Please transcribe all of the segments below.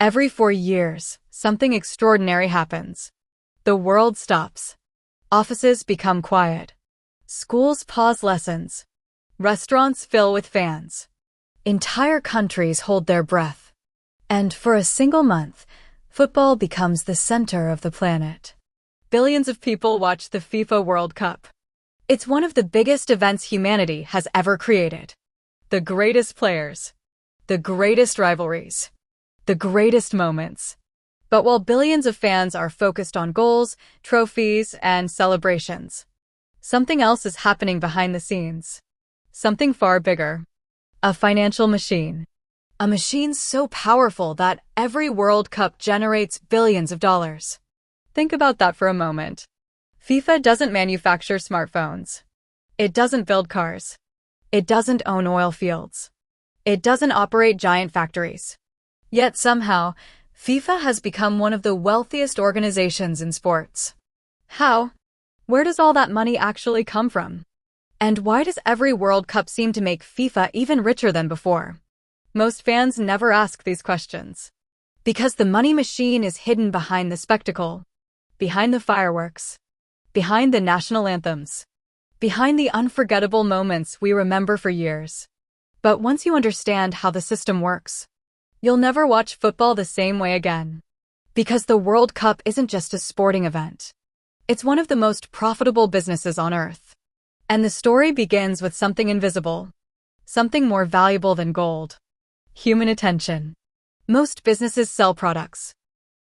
Every 4 years, something extraordinary happens. The world stops. Offices become quiet. Schools pause lessons. Restaurants fill with fans. Entire countries hold their breath. And for a single month, football becomes the center of the planet. Billions of people watch the FIFA World Cup. It's one of the biggest events humanity has ever created. The greatest players. The greatest rivalries. The greatest moments. But while billions of fans are focused on goals, trophies, and celebrations, something else is happening behind the scenes. Something far bigger. A financial machine. A machine so powerful that every World Cup generates billions of dollars. Think about that for a moment. FIFA doesn't manufacture smartphones. It doesn't build cars. It doesn't own oil fields. It doesn't operate giant factories. Yet somehow, FIFA has become one of the wealthiest organizations in sports. How? Where does all that money actually come from? And why does every World Cup seem to make FIFA even richer than before? Most fans never ask these questions. Because the money machine is hidden behind the spectacle, behind the fireworks, behind the national anthems, behind the unforgettable moments we remember for years. But once you understand how the system works, you'll never watch football the same way again. Because the World Cup isn't just a sporting event. It's one of the most profitable businesses on Earth. And the story begins with something invisible. Something more valuable than gold. Human attention. Most businesses sell products.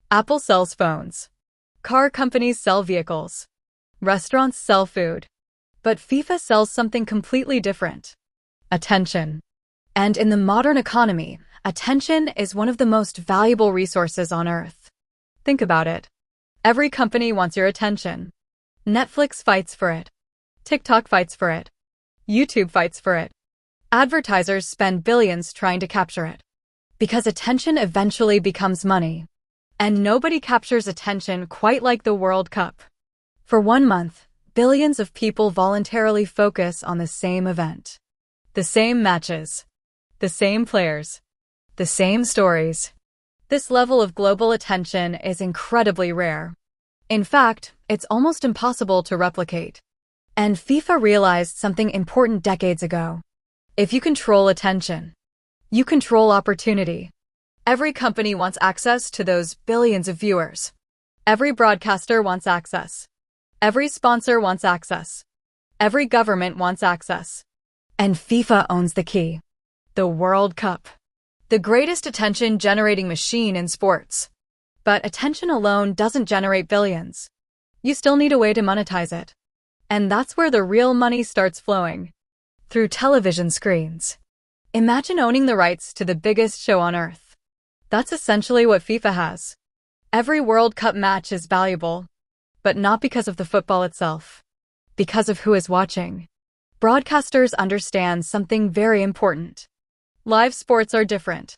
Apple sells phones. Car companies sell vehicles. Restaurants sell food. But FIFA sells something completely different. Attention. And in the modern economy, attention is one of the most valuable resources on Earth. Think about it. Every company wants your attention. Netflix fights for it. TikTok fights for it. YouTube fights for it. Advertisers spend billions trying to capture it. Because attention eventually becomes money. And nobody captures attention quite like the World Cup. For 1 month, billions of people voluntarily focus on the same event. The same matches. The same players. The same stories. This level of global attention is incredibly rare. In fact, it's almost impossible to replicate. And FIFA realized something important decades ago. If you control attention, you control opportunity. Every company wants access to those billions of viewers. Every broadcaster wants access. Every sponsor wants access. Every government wants access. And FIFA owns the key. The World Cup. The greatest attention-generating machine in sports. But attention alone doesn't generate billions. You still need a way to monetize it. And that's where the real money starts flowing. Through television screens. Imagine owning the rights to the biggest show on Earth. That's essentially what FIFA has. Every World Cup match is valuable. But not because of the football itself. Because of who is watching. Broadcasters understand something very important. Live sports are different.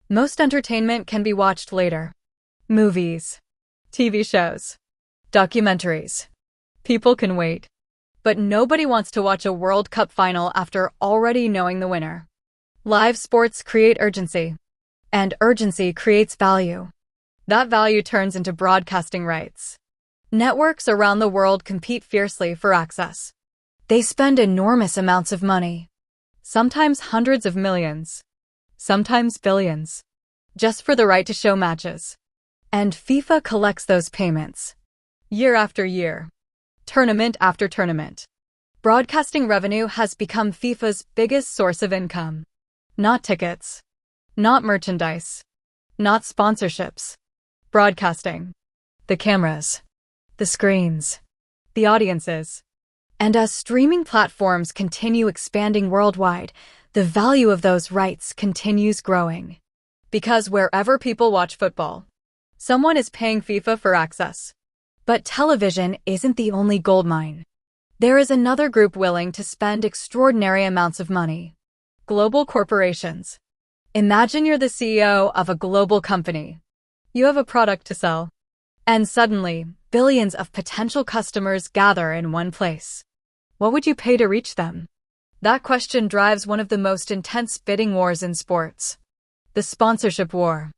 Most entertainment can be watched later. Movies. TV shows. Documentaries. People can wait. But nobody wants to watch a World Cup final after already knowing the winner. Live sports create urgency. And urgency creates value. That value turns into broadcasting rights. Networks around the world compete fiercely for access. They spend enormous amounts of money. Sometimes hundreds of millions. Sometimes billions. Just for the right to show matches. And FIFA collects those payments. Year after year. Tournament after tournament. Broadcasting revenue has become FIFA's biggest source of income. Not tickets. Not merchandise. Not sponsorships. Broadcasting. The cameras. The screens. The audiences. And as streaming platforms continue expanding worldwide, the value of those rights continues growing. Because wherever people watch football, someone is paying FIFA for access. But television isn't the only goldmine. There is another group willing to spend extraordinary amounts of money. Global corporations. Imagine you're the CEO of a global company. You have a product to sell. And suddenly, billions of potential customers gather in one place. What would you pay to reach them? That question drives one of the most intense bidding wars in sports. The sponsorship war.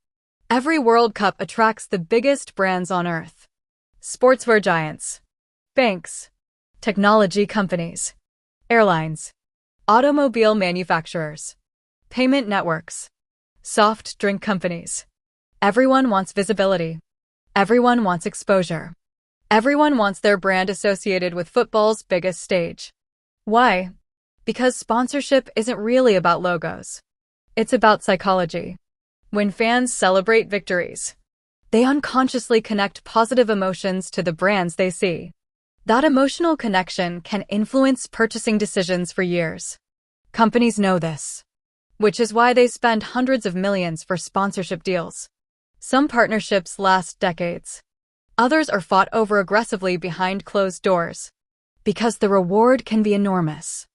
Every World Cup attracts the biggest brands on earth. Sportswear giants, banks, technology companies, airlines, automobile manufacturers, payment networks, soft drink companies. Everyone wants visibility. Everyone wants exposure. Everyone wants their brand associated with football's biggest stage. Why? Because sponsorship isn't really about logos. It's about psychology. When fans celebrate victories, they unconsciously connect positive emotions to the brands they see. That emotional connection can influence purchasing decisions for years. Companies know this, which is why they spend hundreds of millions for sponsorship deals. Some partnerships last decades. Others are fought over aggressively behind closed doors, because the reward can be enormous.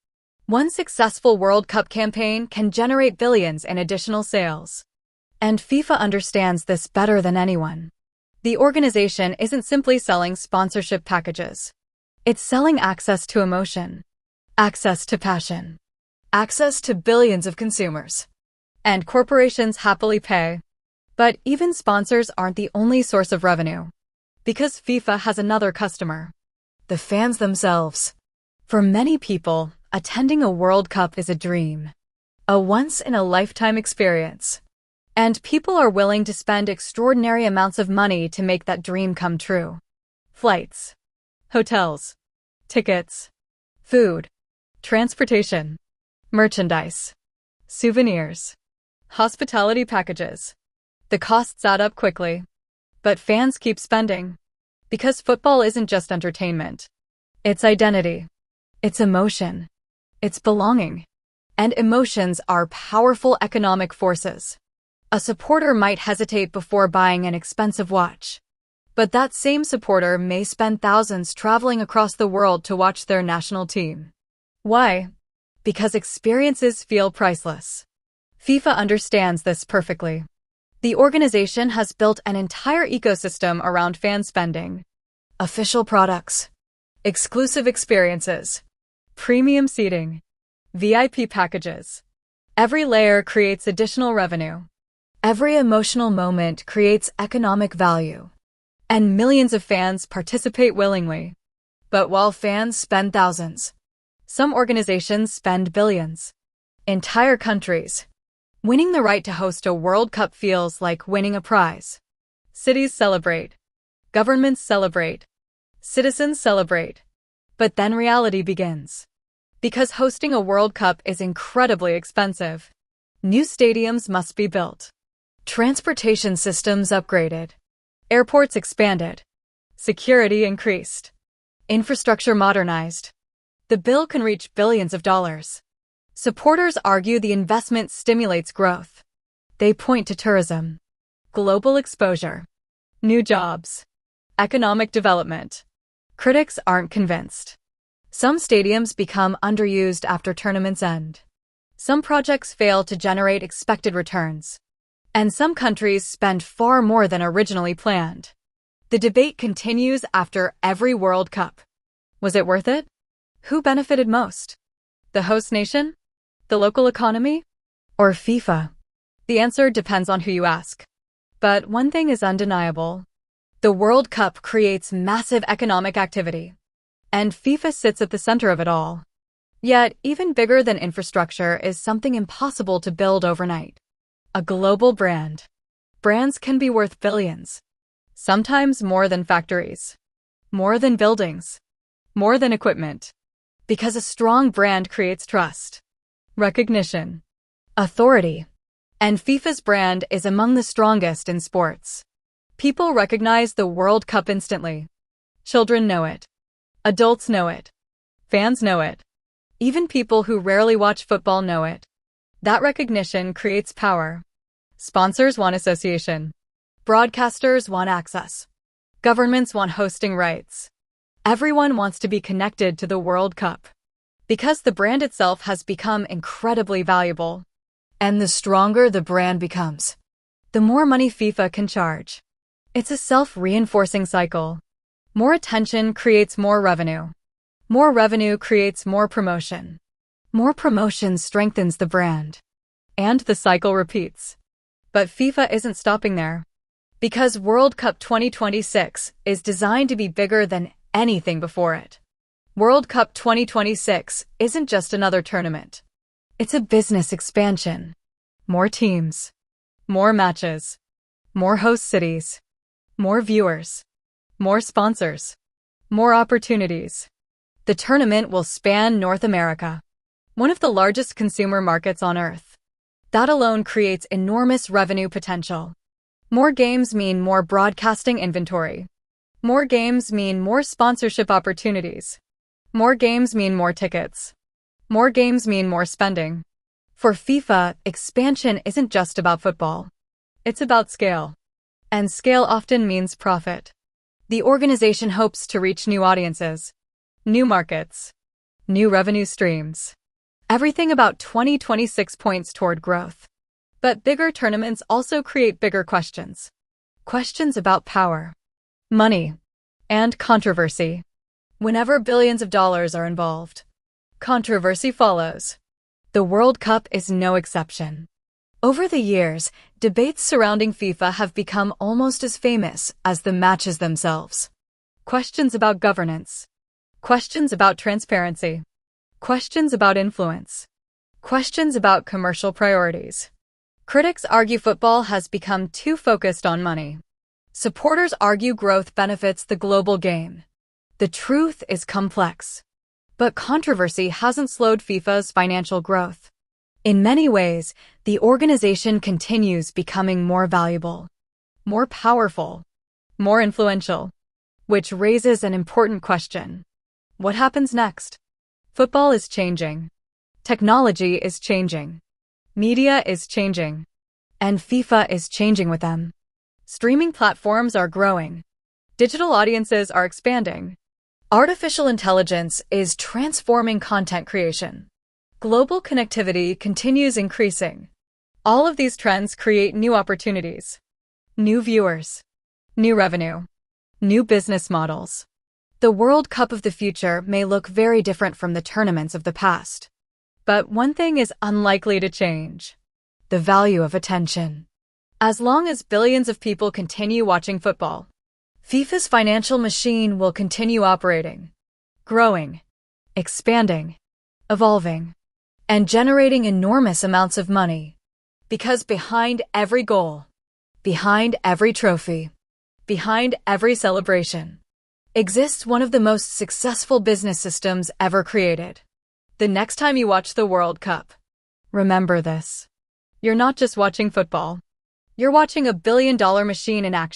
One successful World Cup campaign can generate billions in additional sales. And FIFA understands this better than anyone. The organization isn't simply selling sponsorship packages. It's selling access to emotion, access to passion, access to billions of consumers. And corporations happily pay. But even sponsors aren't the only source of revenue. Because FIFA has another customer: the fans themselves. For many people, attending a World Cup is a dream, a once-in-a-lifetime experience. And people are willing to spend extraordinary amounts of money to make that dream come true. Flights, hotels, tickets, food, transportation, merchandise, souvenirs, hospitality packages. The costs add up quickly. But fans keep spending. Because football isn't just entertainment. It's identity. It's emotion. It's belonging. And emotions are powerful economic forces. A supporter might hesitate before buying an expensive watch. But that same supporter may spend thousands traveling across the world to watch their national team. Why? Because experiences feel priceless. FIFA understands this perfectly. The organization has built an entire ecosystem around fan spending. Official products, exclusive experiences, premium seating, VIP packages. Every layer creates additional revenue. Every emotional moment creates economic value. And millions of fans participate willingly. But while fans spend thousands, some organizations spend billions. Entire countries. Winning the right to host a World Cup feels like winning a prize. Cities celebrate. Governments celebrate. Citizens celebrate. But then reality begins. Because hosting a World Cup is incredibly expensive. New stadiums must be built. Transportation systems upgraded. Airports expanded. Security increased. Infrastructure modernized. The bill can reach billions of dollars. Supporters argue the investment stimulates growth. They point to tourism, global exposure, new jobs, economic development. Critics aren't convinced. Some stadiums become underused after tournaments end. Some projects fail to generate expected returns. And some countries spend far more than originally planned. The debate continues after every World Cup. Was it worth it? Who benefited most? The host nation? The local economy? Or FIFA? The answer depends on who you ask. But one thing is undeniable. The World Cup creates massive economic activity. And FIFA sits at the center of it all. Yet, even bigger than infrastructure is something impossible to build overnight. A global brand. Brands can be worth billions. Sometimes more than factories. More than buildings. More than equipment. Because a strong brand creates trust, recognition, authority. And FIFA's brand is among the strongest in sports. People recognize the World Cup instantly. Children know it. Adults know it. Fans know it. Even people who rarely watch football know it. That recognition creates power. Sponsors want association. Broadcasters want access. Governments want hosting rights. Everyone wants to be connected to the World Cup. Because the brand itself has become incredibly valuable. And the stronger the brand becomes, the more money FIFA can charge. It's a self-reinforcing cycle. More attention creates more revenue. More revenue creates more promotion. More promotion strengthens the brand. And the cycle repeats. But FIFA isn't stopping there. Because World Cup 2026 is designed to be bigger than anything before it. World Cup 2026 isn't just another tournament. It's a business expansion. More teams, more matches, more host cities, more viewers, more sponsors, more opportunities. The tournament will span North America, one of the largest consumer markets on Earth. That alone creates enormous revenue potential. More games mean more broadcasting inventory. More games mean more sponsorship opportunities. More games mean more tickets. More games mean more spending. For FIFA, expansion isn't just about football. It's about scale. And scale often means profit. The organization hopes to reach new audiences, new markets, new revenue streams. Everything about 2026 points toward growth. But bigger tournaments also create bigger questions. Questions about power, money, and controversy. Whenever billions of dollars are involved, controversy follows. The World Cup is no exception. Over the years, debates surrounding FIFA have become almost as famous as the matches themselves. Questions about governance, questions about transparency, questions about influence, questions about commercial priorities. Critics argue football has become too focused on money. Supporters argue growth benefits the global game. The truth is complex. But controversy hasn't slowed FIFA's financial growth. In many ways, the organization continues becoming more valuable, more powerful, more influential, which raises an important question. What happens next? Football is changing. Technology is changing. Media is changing. And FIFA is changing with them. Streaming platforms are growing. Digital audiences are expanding. Artificial intelligence is transforming content creation. Global connectivity continues increasing. All of these trends create new opportunities, new viewers, new revenue, new business models. The World Cup of the future may look very different from the tournaments of the past. But one thing is unlikely to change: the value of attention. As long as billions of people continue watching football, FIFA's financial machine will continue operating, growing, expanding, evolving, and generating enormous amounts of money. Because behind every goal, behind every trophy, behind every celebration, exists one of the most successful business systems ever created. The next time you watch the World Cup, remember this. You're not just watching football. You're watching a billion-dollar machine in action.